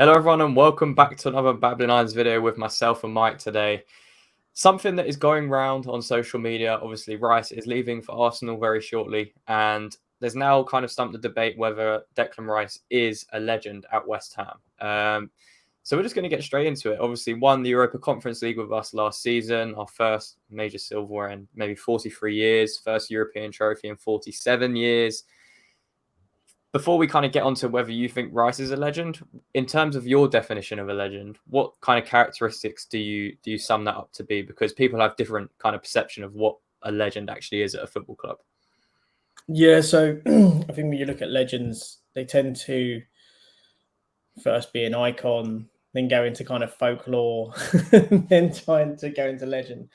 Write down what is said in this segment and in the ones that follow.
Hello everyone and welcome back to another Babbling Irons video with myself and Mike today. Something that is going round on social media, obviously Rice is leaving for Arsenal very shortly, and there's now kind of stumped the debate whether Declan Rice is a legend at West Ham. So we're just going to get straight into it. Obviously won the Europa Conference League with us last season, our first major silverware in maybe 43 years, first European trophy in 47 years. Before we kind of get onto whether you think Rice is a legend, in terms of your definition of a legend, what kind of characteristics do you sum that up to be? Because people have different kind of perception of what a legend actually is at a football club. Yeah, so I think when you look at legends, they tend to first be an icon, then go into kind of folklore, then trying to go into legend.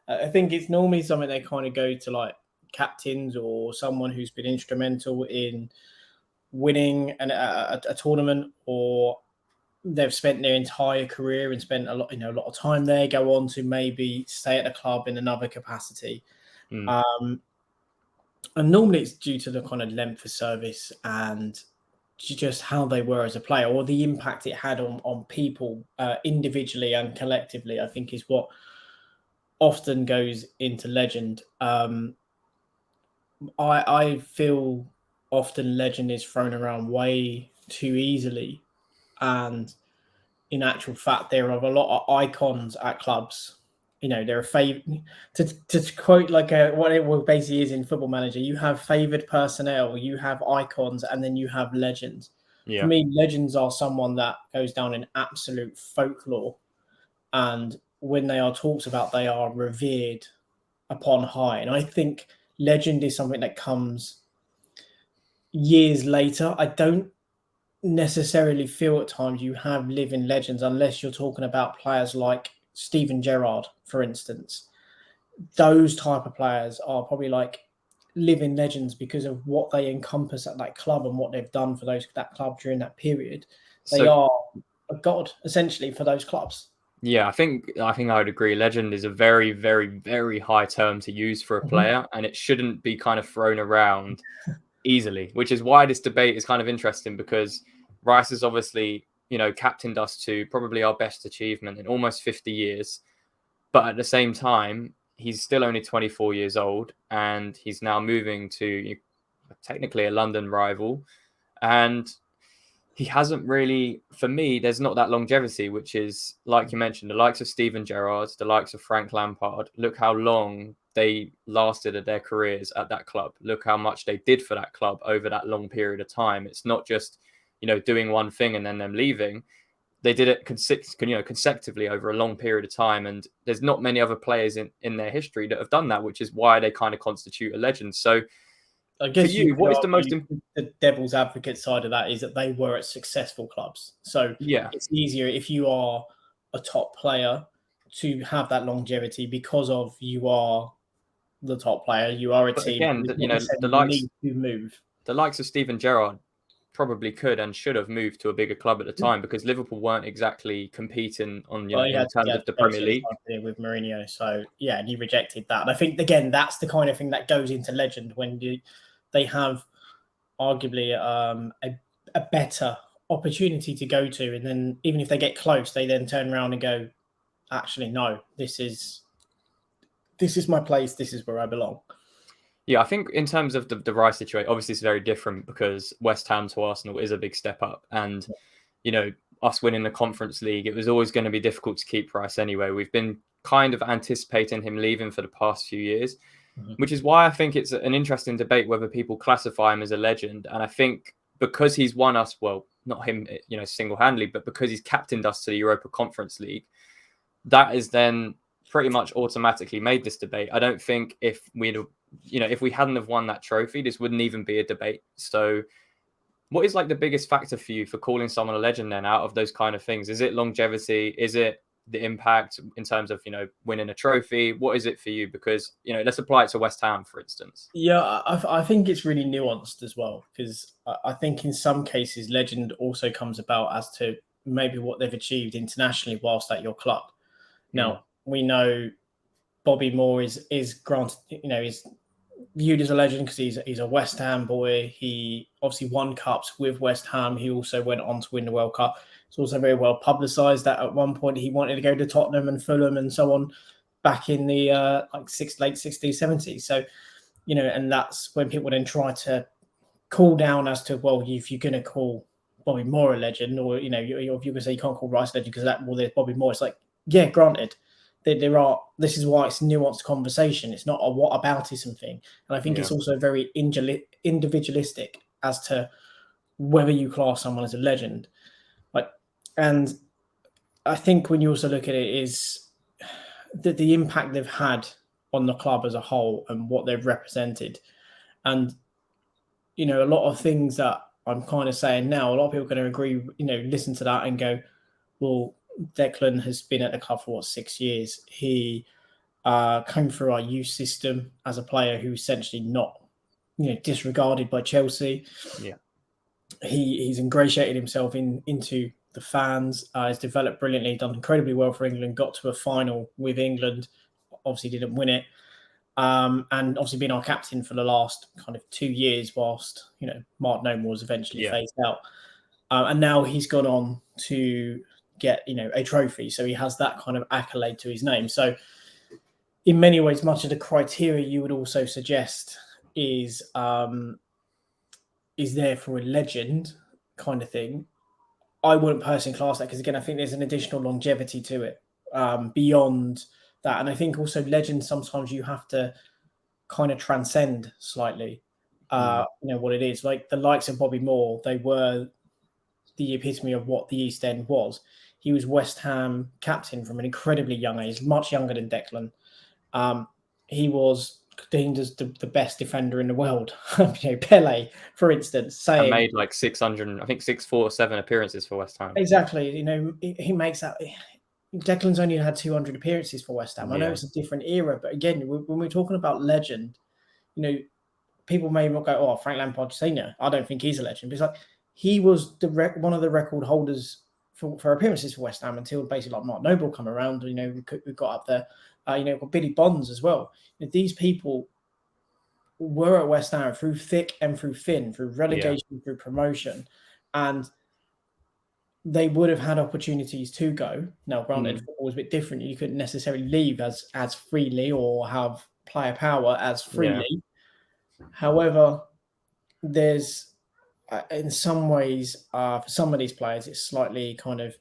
I think it's normally something they kind of go to like captains or someone who's been instrumental in winning a tournament, or they've spent their entire career and spent a lot of time there, go on to maybe stay at the club in another capacity. And normally it's due to the kind of length of service and just how they were as a player, or the impact it had on people individually and collectively, I think is what often goes into legend. I feel often legend is thrown around way too easily, and in actual fact there are a lot of icons at clubs. They're a favorite. To quote like what it basically is in Football Manager, you have favoured personnel, you have icons, and then you have legends. Yeah. For me, legends are someone that goes down in absolute folklore, and when they are talked about, they are revered upon high. And I think legend is something that comes years later. I don't necessarily feel at times you have living legends unless you're talking about players like Steven Gerrard, for instance. Those type of players are probably like living legends because of what they encompass at that club and what they've done for that club during that period. They are a god essentially for those clubs. Yeah, I think I would agree. Legend is a very, very, very high term to use for a player, and it shouldn't be kind of thrown around easily, which is why this debate is kind of interesting, because Rice has obviously, captained us to probably our best achievement in almost 50 years. But at the same time, he's still only 24 years old, and he's now moving to technically a London rival. And he hasn't really, for me, there's not that longevity, which is, like you mentioned, the likes of Steven Gerrard, the likes of Frank Lampard. Look how long they lasted at their careers at that club. Look how much they did for that club over that long period of time. It's not just, doing one thing and then them leaving. They did it consecutively over a long period of time. And there's not many other players in their history that have done that, which is why they kind of constitute a legend. So I guess for you, what is the most the devil's advocate side of that is that they were at successful clubs. So yeah, it's easier if you are a top player to have that longevity because of you are the top player, you are a but team. again, the likes of Steven Gerrard probably could and should have moved to a bigger club at the time, because Liverpool weren't exactly competing on in terms of the Premier League with Mourinho. So yeah, and he rejected that. And I think again that's the kind of thing that goes into legend when they have arguably a better opportunity to go to, and then even if they get close, they then turn around and go, actually no, this is my place, this is where I belong. Yeah, I think in terms of the Rice situation, obviously it's very different because West Ham to Arsenal is a big step up. And, us winning the Conference League, it was always going to be difficult to keep Rice anyway. We've been kind of anticipating him leaving for the past few years, which is why I think it's an interesting debate whether people classify him as a legend. And I think because he's won us, well, not him, single-handedly, but because he's captained us to the Europa Conference League, that is then pretty much automatically made this debate. I don't think if we hadn't have won that trophy, this wouldn't even be a debate. So what is like the biggest factor for you for calling someone a legend then out of those kind of things? Is it longevity? Is it the impact in terms of, winning a trophy? What is it for you? Because, let's apply it to West Ham, for instance. Yeah, I think it's really nuanced as well, because I think in some cases legend also comes about as to maybe what they've achieved internationally whilst at your club. Now, we know Bobby Moore is granted, is viewed as a legend because he's a West Ham boy. He obviously won cups with West Ham. He also went on to win the World Cup. It's also very well publicised that at one point he wanted to go to Tottenham and Fulham and so on back in the late 60s, 70s. So, and that's when people then try to cool down as to, well, if you're going to call Bobby Moore a legend, or, if you're going to say you can't call Rice a legend because there's Bobby Moore. It's like, yeah, granted. This is why it's a nuanced conversation. It's not a whataboutism thing. And I think it's also very individualistic as to whether you class someone as a legend. And I think when you also look at it is that the impact they've had on the club as a whole and what they've represented. And, a lot of things that I'm kind of saying now, a lot of people are going to agree, listen to that and go, well, Declan has been at the club for 6 years. He came through our youth system as a player who essentially not, disregarded by Chelsea. Yeah, he's ingratiated himself into the fans. Has developed brilliantly, done incredibly well for England. Got to a final with England, obviously didn't win it, and obviously been our captain for the last kind of 2 years, whilst Mark Noble was eventually phased out, and now he's gone on to get a trophy, so he has that kind of accolade to his name. So in many ways, much of the criteria you would also suggest is there for a legend kind of thing. I wouldn't personally class that because, again, I think there's an additional longevity to it beyond that. And I think also legends, sometimes you have to kind of transcend slightly what it is. Like the likes of Bobby Moore, they were the epitome of what the East End was. He was West Ham captain from an incredibly young age, much younger than Declan. He was deemed as the best defender in the world. Pele, for instance, saying, and made like 600, I think 647 appearances for West Ham. Exactly. He makes that. Declan's only had 200 appearances for West Ham. I know it's a different era, but again, when we're talking about legend, people may not go, "Oh, Frank Lampard Senior." I don't think he's a legend. But it's like he was one of the record holders for appearances for West Ham until basically like Mark Noble come around. We got up there. Got Billy Bonds as well. These people were at West Ham through thick and through thin, through relegation, through promotion, and they would have had opportunities to go. Now, granted, football was a bit different. You couldn't necessarily leave as freely or have player power as freely. Yeah. However, there's in some ways for some of these players, it's slightly kind of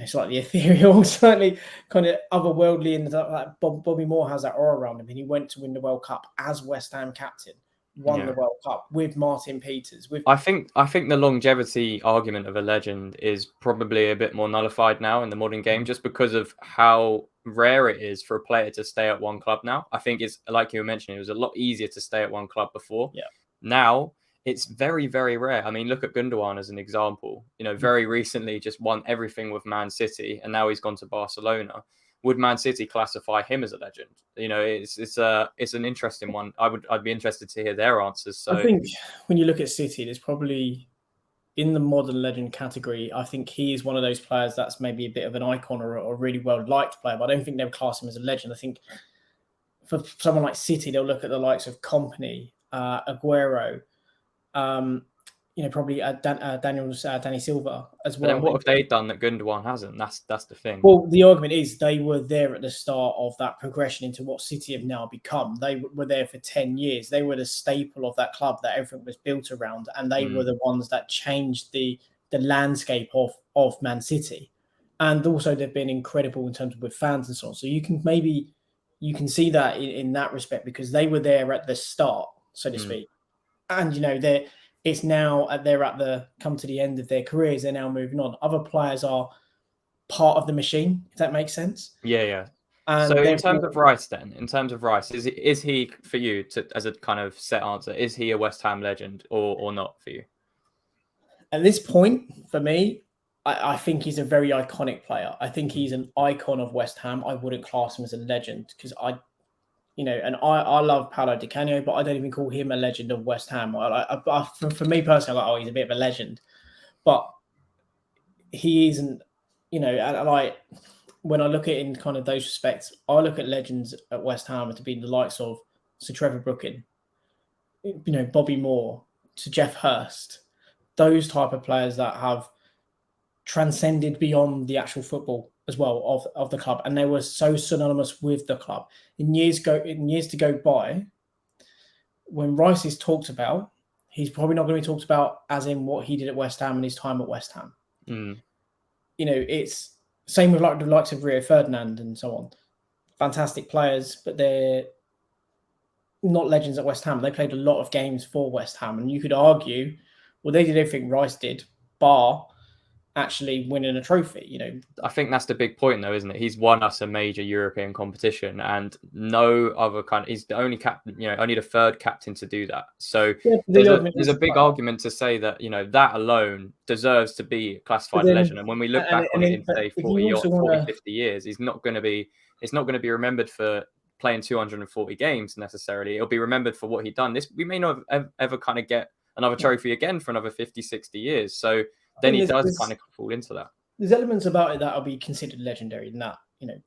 slightly ethereal, slightly kind of otherworldly. And like Bobby Moore has that aura around him, and he went to win the World Cup as West Ham captain. Won the World Cup with Martin Peters. I think the longevity argument of a legend is probably a bit more nullified now in the modern game, just because of how rare it is for a player to stay at one club now. I think it's like you were mentioning, it was a lot easier to stay at one club before. Yeah. Now it's very, very rare. I mean, look at Gundogan as an example. Very recently just won everything with Man City, and now he's gone to Barcelona. Would Man City classify him as a legend? It's an interesting one. I'd be interested to hear their answers. So I think when you look at City, there's probably in the modern legend category, I think he is one of those players that's maybe a bit of an icon or a really well liked player, but I don't think they'll class him as a legend. I think for someone like City, they'll look at the likes of Kompany, Aguero, probably Danny Silva as well. But then what have they done that Gundogan hasn't? That's the thing. Well, the argument is they were there at the start of that progression into what City have now become. They were there for 10 years. They were the staple of that club that everything was built around, and they were the ones that changed the landscape of Man City. And also they've been incredible in terms of with fans and so on. So you can see that in that respect, because they were there at the start, so to speak. And it's now they're at the come to the end of their careers. They're now moving on. Other players are part of the machine, if that makes sense. Yeah. And so in terms of Rice, is he for you as a kind of set answer? Is he a West Ham legend or not for you? At this point, for me, I think he's a very iconic player. I think he's an icon of West Ham. I wouldn't class him as a legend because I love Paolo Di Canio, but I don't even call him a legend of West Ham. For me personally, I'm like, he's a bit of a legend, but he isn't. And when I look at it in kind of those respects, I look at legends at West Ham to be the likes of Sir Trevor Brooking, Bobby Moore to Jeff Hurst, those type of players that have transcended beyond the actual football as well of the club, and they were so synonymous with the club. In years to go by, when Rice is talked about, he's probably not going to be talked about as in what he did at West Ham and his time at West Ham. It's same with the likes of Rio Ferdinand and so on. Fantastic players, but they're not legends at West Ham. They played a lot of games for West Ham, and you could argue, well, they did everything Rice did, bar actually winning a trophy. I think that's the big point, though, isn't it? He's won us a major European competition, and no other he's the only captain, only the third captain to do that. So there's a big argument to say that that alone deserves to be classified a legend. And when we look back on it in say 40, 50 years, it's not going to be remembered for playing 240 games necessarily. It'll be remembered for what he'd done. We may not ever kind of get another trophy again for another 50, 60 years. So then he does kind of fall into that. There's elements about it that will be considered legendary in that, the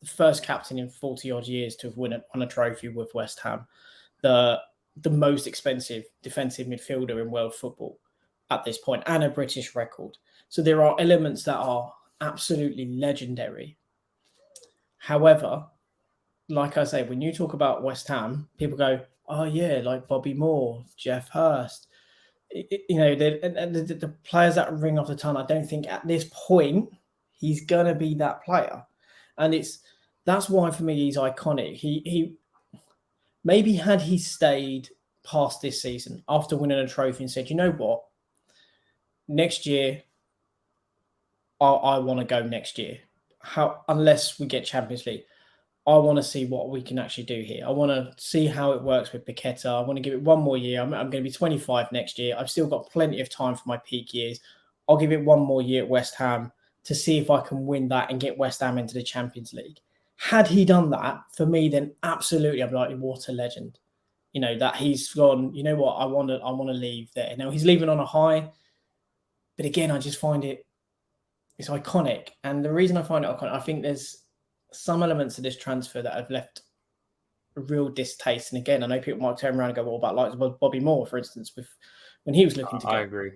first captain in 40 odd years to have won a trophy with West Ham, the most expensive defensive midfielder in world football at this point, and a British record. So there are elements that are absolutely legendary. However, like I say, when you talk about West Ham, people go, oh yeah, like Bobby Moore, Jeff Hurst, the players that ring off the tongue. I don't think at this point he's gonna be that player, and that's why for me he's iconic. He maybe had he stayed past this season after winning a trophy and said, you know what, next year I want to go next year. Unless we get Champions League, I want to see what we can actually do here. I want to see how it works with Paqueta. I want to give it one more year. I'm going to be 25 next year. I've still got plenty of time for my peak years. I'll give it one more year at West Ham to see if I can win that and get West Ham into the Champions League. Had he done that, for me, then absolutely, I'm like, what a legend. That he's gone, you know what, I want to leave there. Now, he's leaving on a high. But again, I just find it's iconic. And the reason I find it iconic, I think there's some elements of this transfer that have left a real distaste. And again, I know people might turn around and go, "Well, about like Bobby Moore, for instance, when he was looking to go." I agree,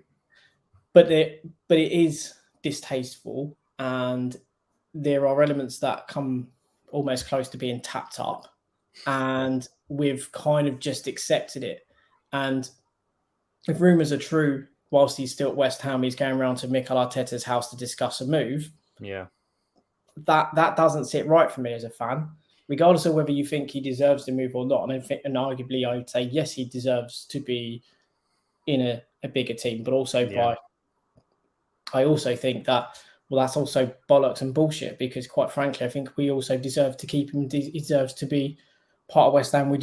but it is distasteful, and there are elements that come almost close to being tapped up, and we've kind of just accepted it. And if rumours are true, whilst he's still at West Ham, he's going around to Mikel Arteta's house to discuss a move. Yeah. That doesn't sit right for me as a fan, regardless of whether you think he deserves the move or not. And arguably, I would say yes, he deserves to be in a bigger team, but also I also think that that's also bollocks and bullshit, because quite frankly, I think we also deserve to keep him. He deserves to be part of West Ham. He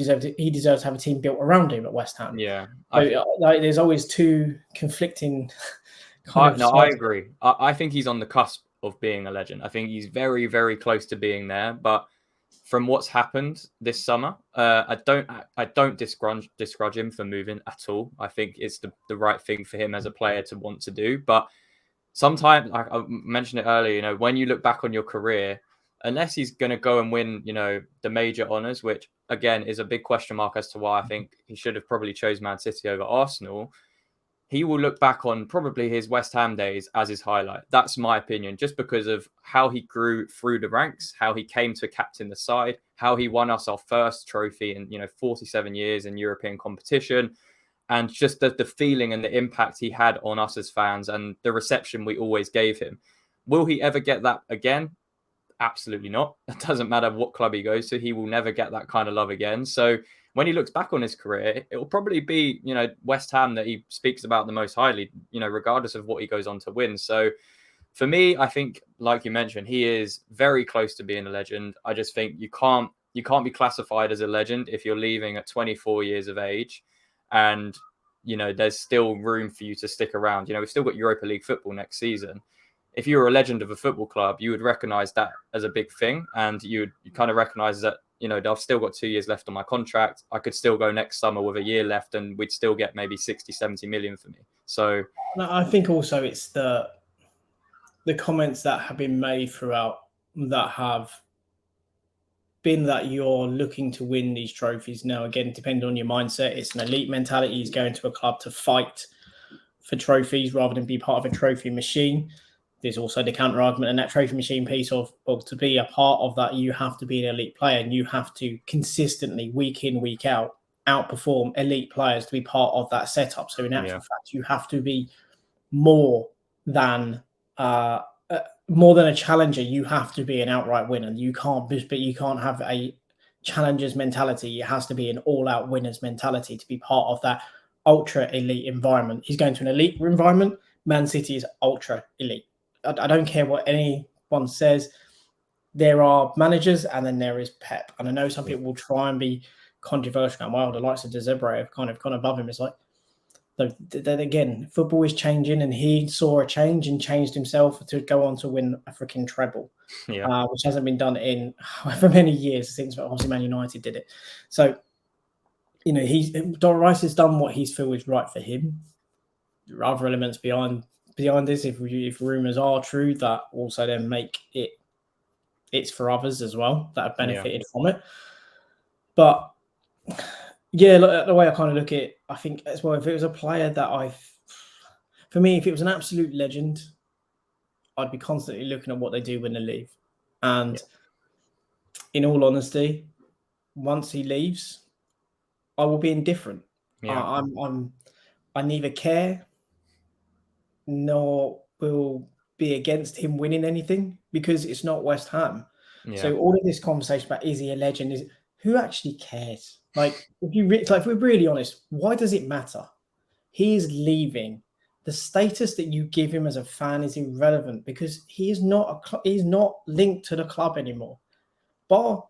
deserves to have a team built around him at West Ham. Yeah, there's always two conflicting. I agree. I think he's on the cusp of being a legend. I think he's very, very close to being there. But from what's happened this summer, I don't disgrudge him for moving at all. I think it's the right thing for him as a player to want to do. But sometimes, like I mentioned it earlier, when you look back on your career, unless he's going to go and win, the major honours, which again is a big question mark as to why I think he should have probably chose Man City over Arsenal. He will look back on probably his West Ham days as his highlight. That's my opinion, just because of how he grew through the ranks, how he came to captain the side, how he won us our first trophy in 47 years in European competition, and just the feeling and the impact he had on us as fans and the reception we always gave him. Will he ever get that again? Absolutely not. It doesn't matter what club he goes to. He will never get that kind of love again. So when he looks back on his career, it will probably be, West Ham that he speaks about the most highly, regardless of what he goes on to win. So for me, I think, like you mentioned, he is very close to being a legend. I just think you can't be classified as a legend if you're leaving at 24 years of age, and there's still room for you to stick around. We've still got Europa League football next season. If you were a legend of a football club, you would recognize that as a big thing, and you kind of recognize that I've still got 2 years left on my contract. I could still go next summer with a year left, and we'd still get maybe 60, 70 million for me. So I think also it's the comments that have been made throughout that have been that you're looking to win these trophies now, again, depending on your mindset, it's an elite mentality. He's going to a club to fight for trophies rather than be part of a trophy machine. There's also the counter argument and that trophy machine piece of, well, to be a part of that, you have to be an elite player and you have to consistently, week in, week out, outperform elite players to be part of that setup. So in actual fact, you have to be more than a challenger. You have to be an outright winner. You can't have a challenger's mentality. It has to be an all-out winner's mentality to be part of that ultra elite environment. He's going to an elite environment. Man City is ultra elite. I don't care what anyone says. There are managers and then there is Pep. And I know some people will try and be controversial. And, well, the likes of De Zerbi have kind of gone above him. It's like, then again, football is changing, and he saw a change and changed himself to go on to win a freaking treble, which hasn't been done in however many years since obviously Man United did it. So, you know, Declan Rice has done what he feels is right for him. There are other elements behind this, if rumours are true, that also then make it's for others as well that have benefited from it. But yeah, the way I kind of look at it, I think as well, if it was a player that for me, if it was an absolute legend, I'd be constantly looking at what they do when they leave. And in all honesty, once he leaves, I will be indifferent. I neither care nor will be against him winning anything, because it's not West Ham. So all of this conversation about is he a legend, is who actually cares? Like, if we're really honest, why does it matter? He's leaving. The status that you give him as a fan is irrelevant, because he's not linked to the club anymore. Bar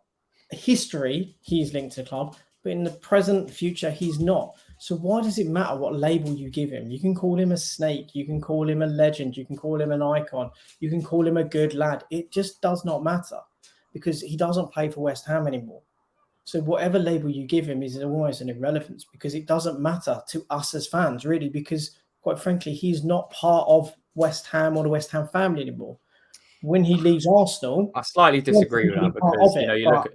history, he's linked to the club, but in the present future, he's not. So why does it matter what label you give him? You can call him a snake, you can call him a legend, you can call him an icon, you can call him a good lad. It just does not matter, because he doesn't play for West Ham anymore. So whatever label you give him is almost an irrelevance, because it doesn't matter to us as fans, really, because quite frankly, he's not part of West Ham or the West Ham family anymore. When he leaves Arsenal, I slightly disagree with that, because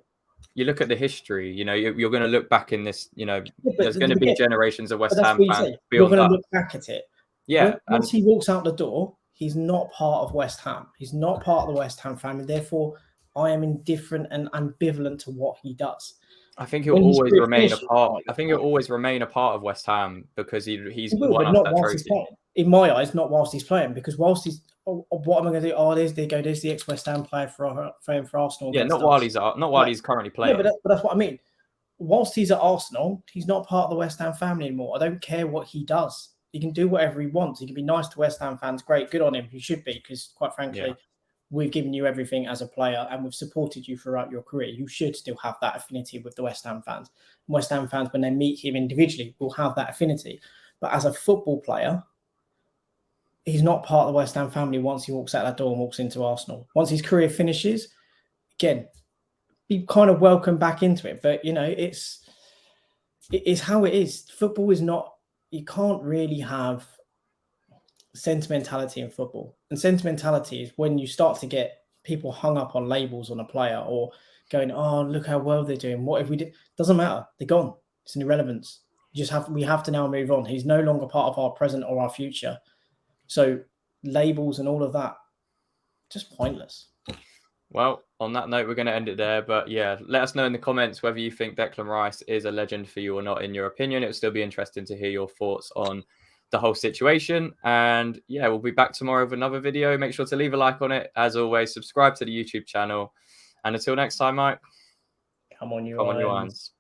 you look at the history. You know, you're going to look back in this. You know, there's going to be generations of West Ham fans. You're going to look back at it. Yeah. Once he walks out the door, he's not part of West Ham. He's not part of the West Ham family. Therefore, I am indifferent and ambivalent to what he does. I think he'll always remain a part. I think he'll always remain a part of West Ham, because he's won us that trophy. In my eyes, not whilst he's playing, because whilst he's, what am I going to do? Oh, there's the ex-West Ham player for Arsenal. Yeah, not while he's currently playing. Yeah, but that's what I mean. Whilst he's at Arsenal, he's not part of the West Ham family anymore. I don't care what he does. He can do whatever he wants. He can be nice to West Ham fans. Great, good on him. He should be, because quite frankly, we've given you everything as a player and we've supported you throughout your career. You should still have that affinity with the West Ham fans. And West Ham fans, when they meet him individually, will have that affinity. But as a football player, he's not part of the West Ham family once he walks out that door and walks into Arsenal. Once his career finishes, again, be kind of welcome back into it. But, you know, it's how it is. Football is not, you can't really have sentimentality in football. And sentimentality is when you start to get people hung up on labels on a player, or going, oh, look how well they're doing. What if we did? Doesn't matter. They're gone. It's an irrelevance. We have to now move on. He's no longer part of our present or our future. So labels and all of that, just pointless. Well, on that note, we're going to end it there. But yeah, let us know in the comments whether you think Declan Rice is a legend for you or not, in your opinion. It would still be interesting to hear your thoughts on the whole situation. And yeah, we'll be back tomorrow with another video. Make sure to leave a like on it. As always, subscribe to the YouTube channel. And until next time, Mike, come on, you irons.